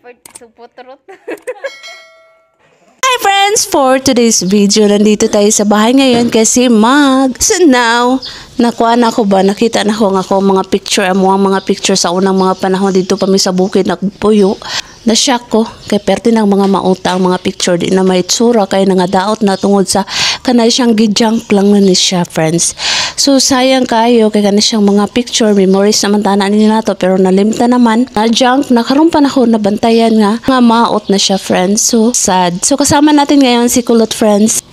effort suputrot. Hi friends! For today's video, nandito tayo sa bahay ngayon kasi So now, nakuha na ako ba? Nakita na ko nga ako mga picture, ang mga picture sa unang mga panahon dito pa mi sa bukid nagpuyo. Na-shock ko kay perti ng mga mauta ang mga picture di na may itsura kay nangadaot na tungod sa kanay siyang gijunk lang na ni siya friends. So sayang kayo kay kanay siyang mga picture memories naman tanan ni nato pero nalimta naman na junk nakaroon pa na ako nabantayan nga maot na siya friends. So sad. So kasama natin ngayon si Kulot friends.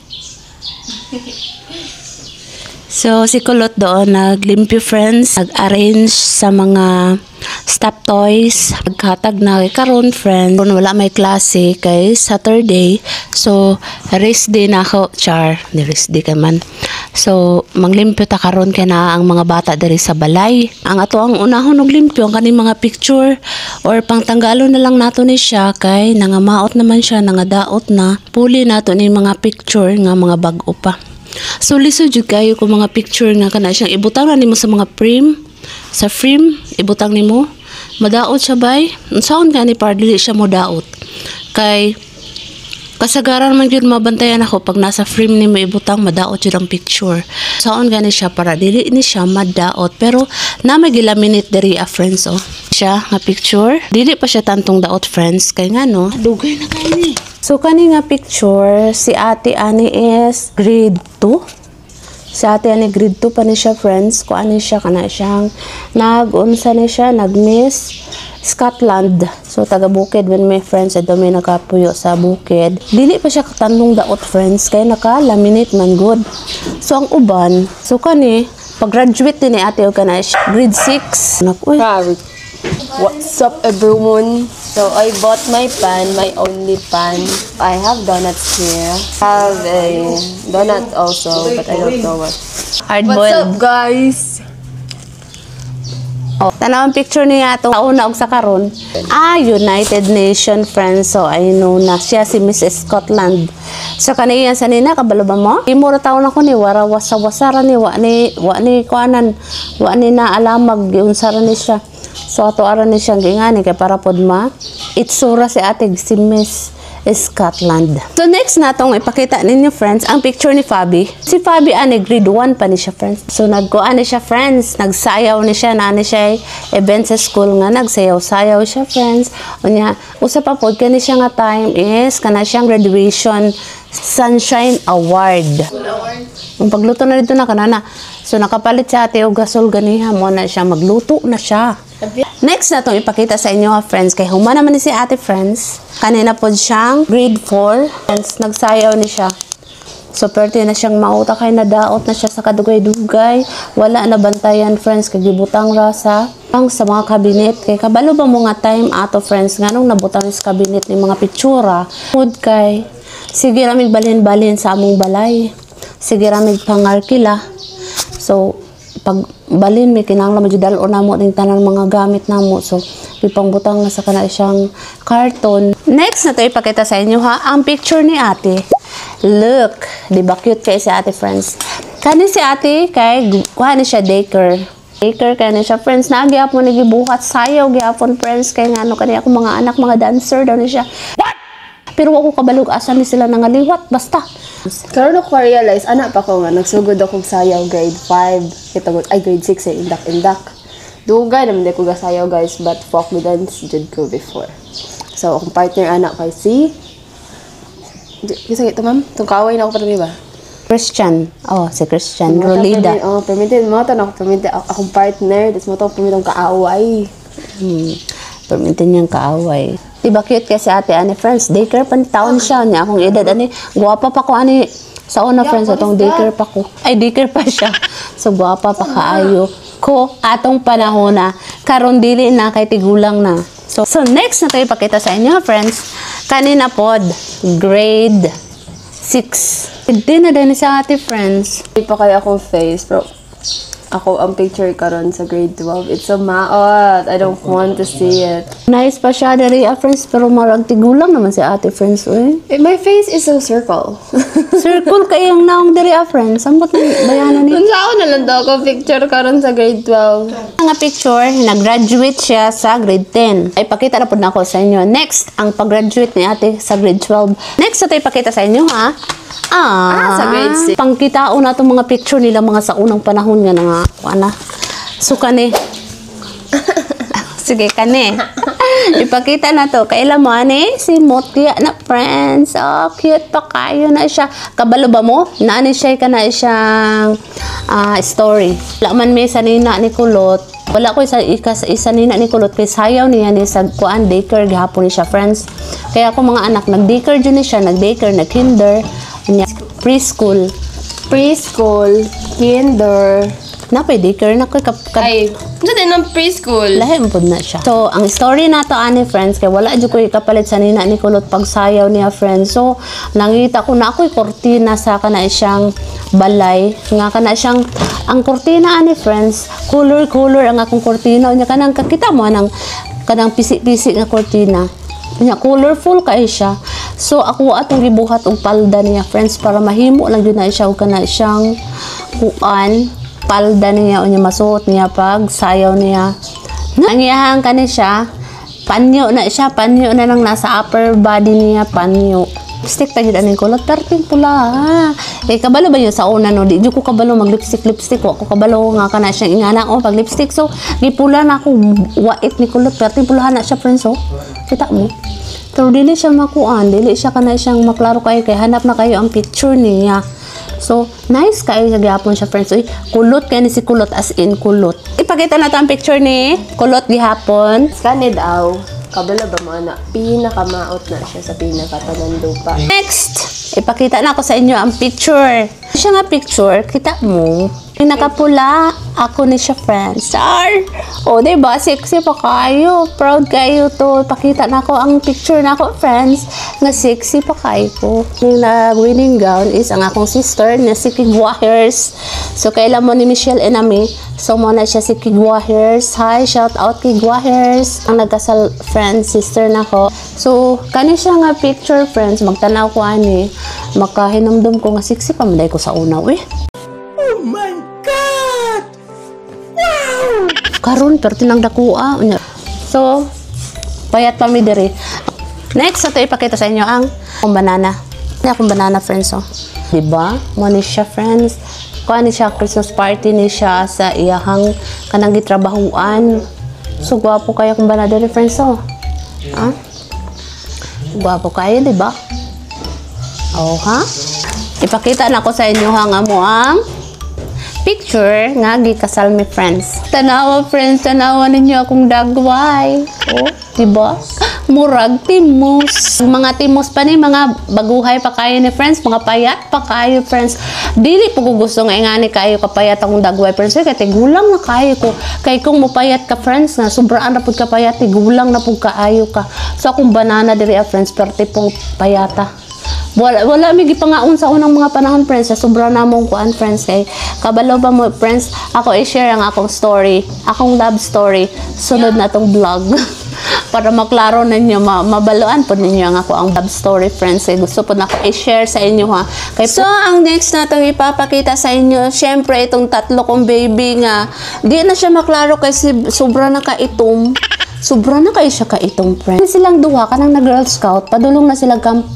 So, si Kulot doon naglimpyo friends, nag-arrange sa mga stop toys, nagkatag na karon friend. Kung wala may klase kay Saturday, so rest day na ako, char, ni rest day ka man. So, manglimpyo ta karon kay na ang mga bata diri sa balay. Ang ato ang unahon og limpyo ang kaning mga picture or pangtanggalo na lang nato ni siya kay nangamaot naman siya, nangadaot na. Puli nato ni mga picture nga mga bag-o pa. So lisod jud kayo ko mga picture nga kana siyang ibutang na nimo sa mga frame. Sa frame ibutang nimo. Madaot siya bay. Unsaon gani para dili siya modaot. Kay kasagaran man jud mabantayan ako pag nasa frame nimo ibutang madaot jud ang picture. Saon gani siya para dili ni siya madaot pero na may gilaminate diri a friends oh. Siya nga picture. Dili pa siya tantong daot friends kay ngano dugay na kay ni. So, kani nga picture, si ate ani is grade 2. Si ate ani grade 2 pa ni siya, friends. Kung ani siya, kana siyang nag-unsa ni siya, nag-miss Scotland. So, taga-bukid when my friends, ito may nakapuyo sa bukid. Dili pa siya katandong daot, friends, kaya naka-laminate man good. So, ang uban, so kani, pag-graduate din ni ate, o kana siya, grade 6. Uy. What's up everyone? So I bought my pan, my only pan. I have donuts here. I have a donut also, but I don't know what. Hard-boiled. What's up guys? Oh, tanaw ang picture niya itong kauna og sa karon. United Nation friends. So, I know na siya si Mrs. Scotland. So, kaniya sa nina, kabalo ba mo? Imura taon ako ni, wara wasa-wasara ni, wa ni kuanan, wa ni na alamag, unsara ni siya. So, ato aran ni siyang gingani, kay para pod ma, itsura si ate, si Miss Scotland. So, next na itong ipakita ninyo, friends, ang picture ni Fabi. Si Fabi, grade 1 pa ni siya, friends. So, nagkuan ni siya, friends. Nagsayaw ni siya, na ni siya event sa school nga, nagsayaw-sayaw siya, friends. Unya, usa pa po, kani siya nga time is, kana siyang graduation Sunshine Award. Ang pagluto na dito na kanana. So, nakapalit siya ate o gasol ganiha mo na siya, magluto na siya. Next na itong ipakita sa inyo friends. Kay huma naman ni si ate friends. Kanina po siyang grade 4. Friends, nagsayaw ni siya. So, perte na siyang mauta kay nadaot na siya sa kadugay-dugay. Wala na bantayan friends. Kagibutang rasa. Sa mga kabinet. Kay kabalo ba mo nga time ato friends. Nga nung nabutang sa kabinet ni mga pitsura. Mood kay. Sige ramig balhin-balhin sa among balay. Sige ramig pangarkila. So, pag balin may kinahanglan madudalo na mo ding tanan mga gamit namo. So ipangbutang na sa kana siyang karton. Next na to ipakita sa inyo ha ang picture ni ate. Look, di ba cute kay si ate friends. Kani si ate kay kuha ni siya daycare. Daycare kay ni siya friends nagyapon ni gibuhat sayaw gyapon friends kay ngano kani ako mga anak mga dancer daw ni siya. What? Pero ako kabalog asa ni sila nangaliwat basta. Karon ako realize anak pa ko nga nagsugod ako sayaw grade 5. Kitagod ay grade 6 eh indak. Dugay naman di ko gasayaw guys but folk dance jud ko before. So akong partner anak kay si Kasi ito ma'am, itong kaaway na ako pa ba? Christian. Oh, si Christian Rolida. Permitted mo to na permitted akong partner, das mo to permitted kaaway. Permitted niyang kaaway. Diba cute kasi ate ani friends, daycare pa taon siya niya akong edad ani, guwapa pa ko ani sa una friends atong daycare pa ko. Ay daycare pa siya. So guwapa pa kaayo ko atong panahon na karon dili na kay tigulang na. So next na tayo ipakita sa inyo friends. Kanina pod grade 6. Hindi na din sa ate friends. Hindi pa kaya akong face pero ako ang picture karon sa grade 12. It's so maot. I don't want to see it. Nice pa siya diri friends, pero marag tigulang naman si ate friends oy. My face is so circle. Circle kayong naong diri friends. Ambot na bayanan ni. Unsa ako na lang daw ako picture karon sa grade 12. Nga picture, nag-graduate siya sa grade 10. Ay pakita na po na ako sa inyo. Next, ang pag-graduate ni ate sa grade 12. Next, ito ipakita sa inyo ha. Sa grade 6. Pangkitaon na itong mga picture nila mga sa unang panahon nga nga. Ana. So, kani. Sige, kani. Ipakita na to. Kailan mo, ani? Si Motya na friends. Oh, cute pa kayo na siya. Kabalo ba mo? Naani siya ka na siyang story. Wala man may sanina ni Kulot. Wala ko isa nina ni Kulot kay sayaw niya ni sa kuan daycare gihapon ni siya friends. Kaya ako mga anak nag-daycare jud ni siya, nag-daycare, nag-kinder, preschool, kinder, napay daycare na koy Ay, unsa din ang preschool? lahi pud na siya. So, ang story nato ani friends kay wala jud koy kapalit sa nina ni Kulot pag sayaw niya friends. So, nangita ko na ako'y kortina sa kana siyang balay nga kana siyang ang kortina ani friends color ang akong kortina nya kanang kakita mo kanang pisi-pisi nga kortina nya colorful kay siya. So ako atong gibuhat og palda niya friends para mahimo lang jud na siya og kana siyang kuan palda niya unya masuot niya pag sayaw niya. Ang iyahang kani siya panyo na nang nasa upper body niya panyo. Lipstick tagid aning kulot perting pula. Kay kabalo ba yun sa una no? Di ko kabalo mag lipstick wa ko kabalo nga kana siyang ingana ko pag lipstick. So gipula na ako wait ni kulot perting pulahan na siya friends oh. Kita mo. Pero dili siya makuan, dili siya kana siyang maklaro kayo kay hanap na kayo ang picture niya. So, nice kayo sa gihapon siya friends. Uy, kulot kaya ni si Kulot as in kulot. Ipakita na ang picture ni Kulot gihapon. Kani daw. Kabalo ba mo na pinakamaot na siya sa pinakatanan lupa. Next, ipakita na ako sa inyo ang picture. Siya nga picture, kita mo. Pinakapula, ako ni siya friends. O, diba? Sexy pa kayo. Proud kayo to. Pakita na ako ang picture na ako, friends. Nga sexy pa kayo ko. Yung winning gown is ang akong sister na si Kigwahers. So, kailan mo ni Michelle Enami. So, muna siya si Kigwahers. Hi, shout out Kigwahers. Ang nagkasal friends, sister na ko. So, kani siya nga picture, friends. Magtanaw ko ani. Makahinumdum ko nga sexy pa. Maday ko sa unaw eh. Karon pero tinang dakua unya. So payat pa mi diri. Next ato ipakita sa inyo ang banana. Akong banana friends oh. Diba? Mo ni siya friends. Kuan ni siya Christmas party ni siya sa iyahang kanang gitrabahuan. So gwapo kayo akong banana diri friends oh. Ha? Gwapo kayo, diba? Oh ha? Ipakita na ko sa inyo hang amo ang picture nga gikasal mi friends. Tanawa friends, tanawa ninyo akong dagway. Oh, diba? Murag timos. Mga timos pa ni mga baguhay pa kayo ni friends, mga payat pa kayo friends. Dili po ko gusto nga ingani kayo kapayat akong dagway friends. Kaya tigulang na kayo ko. Kay kung mupayat ka friends na sobraan na pud ka payat, tigulang na pud kaayo ka. So akong banana diri friends, perti pong payata. Wala may gipangaon sa unang mga panahon friends sa sobra na mong kuan friends kay kabalo ba mo friends ako i-share ang akong story, akong love story sunod na tong vlog para maklaro ninyo mabaluan po ninyo ang ako ang love story friends kay gusto po na ako i-share sa inyo ha kay so ang next na itong ipapakita sa inyo syempre itong tatlo kong baby nga di na siya maklaro kasi sobra na kaitom sobra na kayo siya kaitom friends silang duha kanang na Girl Scout padulong na sila camp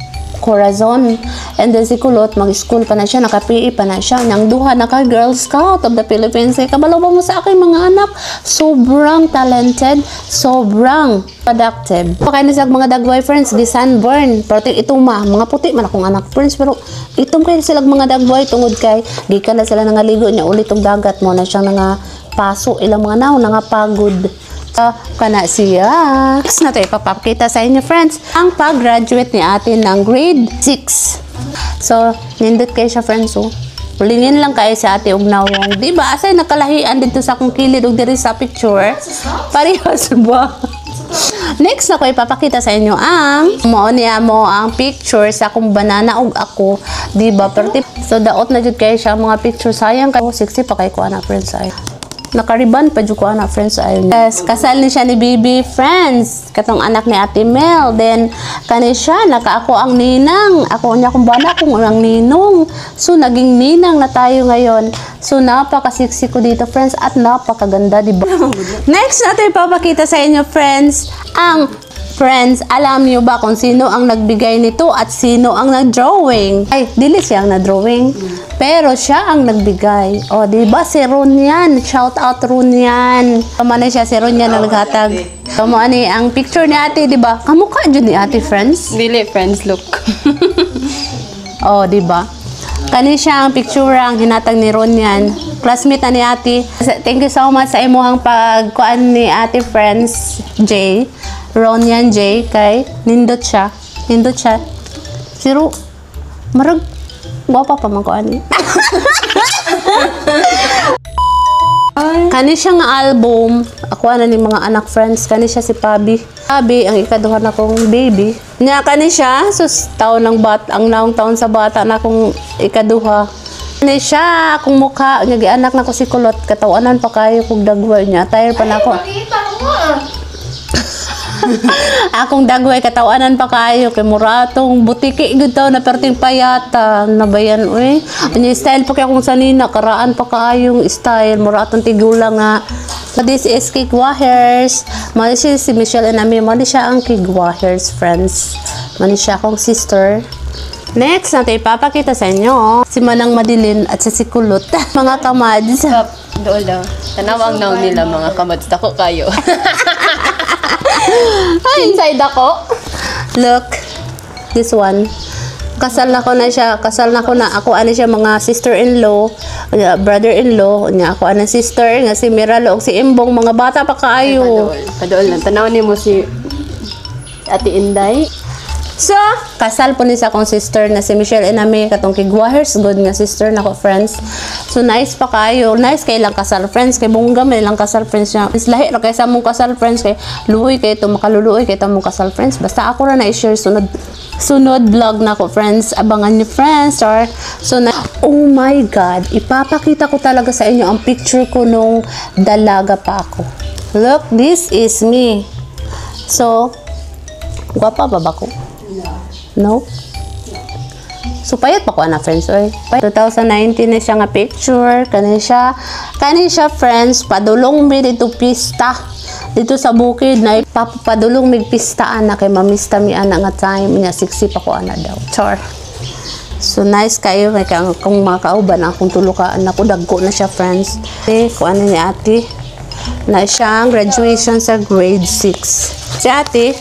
Corazon. And then si Kulot, mag-school pa na siya, naka-PE pa na siya. Nang duha, naka-Girl Scout of the Philippines. Kabalo ba mo sa aking mga anak? Sobrang talented, sobrang productive. Kaya na sa mga dagway friends, di sunburn. Pero ituma, mga puti man akong anak friends. Pero itom kayo sila mga dagway, tungod kay, di ka na sila nangaligo niya ulit ang dagat mo na siyang paso ilang mga naw, pagod. Kana siya. Next na ito, ipapakita sa inyo friends ang pag-graduate ni atin ng grade 6. So, nindot kayo siya friends oh. Pulingin lang kayo sa ate og nawong. Diba? Asay nakalahian dito sa akong kilid og diri sa picture. Parehas ba? Next na ko ipapakita sa inyo ang mo niya mo ang picture sa akong banana ug ako, di ba? So daot na jud kay siya mga picture, sayang kay 60 pa kay ko ana friends ay. Nakariban pa jud ko ana friends ay. Yes, kasal ni siya ni Bibi friends, katong anak ni Ate Mel. Then kani siya naka ako ang ninang. Ako niya kung bana kung ang ninong. So naging ninang na tayo ngayon. So napakasiksi ko dito friends at napakaganda, di ba? Next natin ipapakita sa inyo friends ang friends, alam niyo ba kung sino ang nagbigay nito at sino ang nag-drawing? Ay, dili siya ang nag-drawing. Pero siya ang nagbigay. O, di ba si Runyan? Shout out Runyan. Kamana siya si Runyan na naghatag. Kamo ani ang picture ni ate, di ba? Kamukha dyan ni ate friends. Dili friends look. O, di ba? Kani siya ang picture ang hinatag ni Runyan. Classmate na ni ate. Thank you so much sa imuhang pagkuan ni ate friends Jay. Ronyan J kay nindot siya. Nindot siya. Pero marag wapa pa man ko ani. Kani siya nga album. Ako ana ni mga anak friends. Kani siya si Pabi. Pabi ang ikaduha na kong baby. Nya kani siya sus taon ng ang naong taon sa bata na kong ikaduha. Kani siya akong mukha nya gianak na ko si Kulot. Katawanan pa kayo kog dagway niya. Tired pa na ko. Akong dagway katawanan pa kayo kay muratong butiki gud taw na perting payata nabayan uy. Anya style pa kay akong sanina karaan pa kaayong style muratong tigula nga. This is Kigwahers. Mali si Michelle and Ami. Mali siya ang Kigwahers friends. Mali siya akong sister. Next natin ipapakita sa inyo si Manang Madilin at si Kulot. Mga kamads. Doon lang. Tanawang naw nila mga kamads. Dako kayo. Ay, inside ako. Look, this one. Kasal na ko na siya. Kasal na ko na. Ako ano siya mga sister-in-law, brother-in-law. Ako ano sister nga si Miralo si Imbong mga bata pa kaayo. Padool lang. Tanaw ni mo si Ate Inday. So, kasal po ni sa akong sister na si Michelle Ename katong Kigwahers good nga sister na ko friends. So nice pa kayo. Nice kay lang kasal friends kay bungga may lang kasal friends niya. Is lahi ra kay sa mong kasal friends kay luoy kay to makaluluoy kay ta mong kasal friends. Basta ako ra na i-share sunod vlog na ko friends. Abangan niyo friends or so na oh my god, ipapakita ko talaga sa inyo ang picture ko nung dalaga pa ako. Look, this is me. So, gwapa ba ko? No? So, payat pa ko na, friends. Oy. 2019 na siya nga picture. Kani siya, friends. Padulong mi dito pista. Dito sa bukid na papadulong mig pistaan na kay mamista mi ana nga time niya 60 pa ko ana daw. Char. So, nice kayo. Kung mga kauban, akong tulukaan ako. Dagko na siya, friends. Okay, kung ano ni ate. Na siyang graduation sa grade 6. Si ate,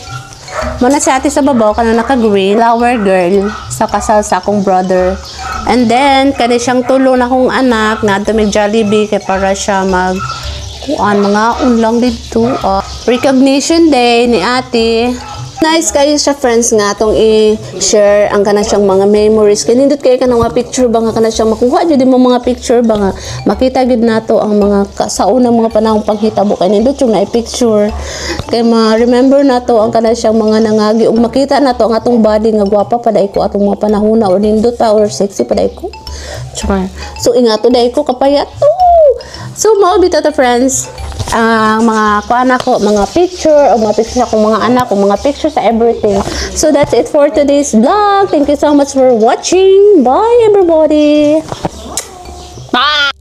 muna si ate sa babaw, kana naka-gray, flower girl, sa kasal sa akong brother. And then, kani siyang tulo na kong anak, na may Jollibee, kaya para siya mga unlang dito. Recognition day ni ate. Nice kayo siya friends nga atong i-share ang kana siyang mga memories. Kaya nindot kayo ka ng mga picture ba nga kana siyang makuha dyan mo mga picture ba nga makita gid nato ang mga sa unang mga panahong panghitabo kaya nindot yung na-picture. Kaya ma-remember nato ang kana siyang mga nangagi ug makita nato ang atong body nga gwapa pa dai ko atong mga panahona or nindot pa or sexy pa dai ko. Char. So ingato dai ko kapayat. So mao bitaw ta friends. Ang mga kuana ko, mga picture o mga picture akong mga anak o mga pictures sa everything. So that's it for today's vlog. Thank you so much for watching. Bye everybody. Bye.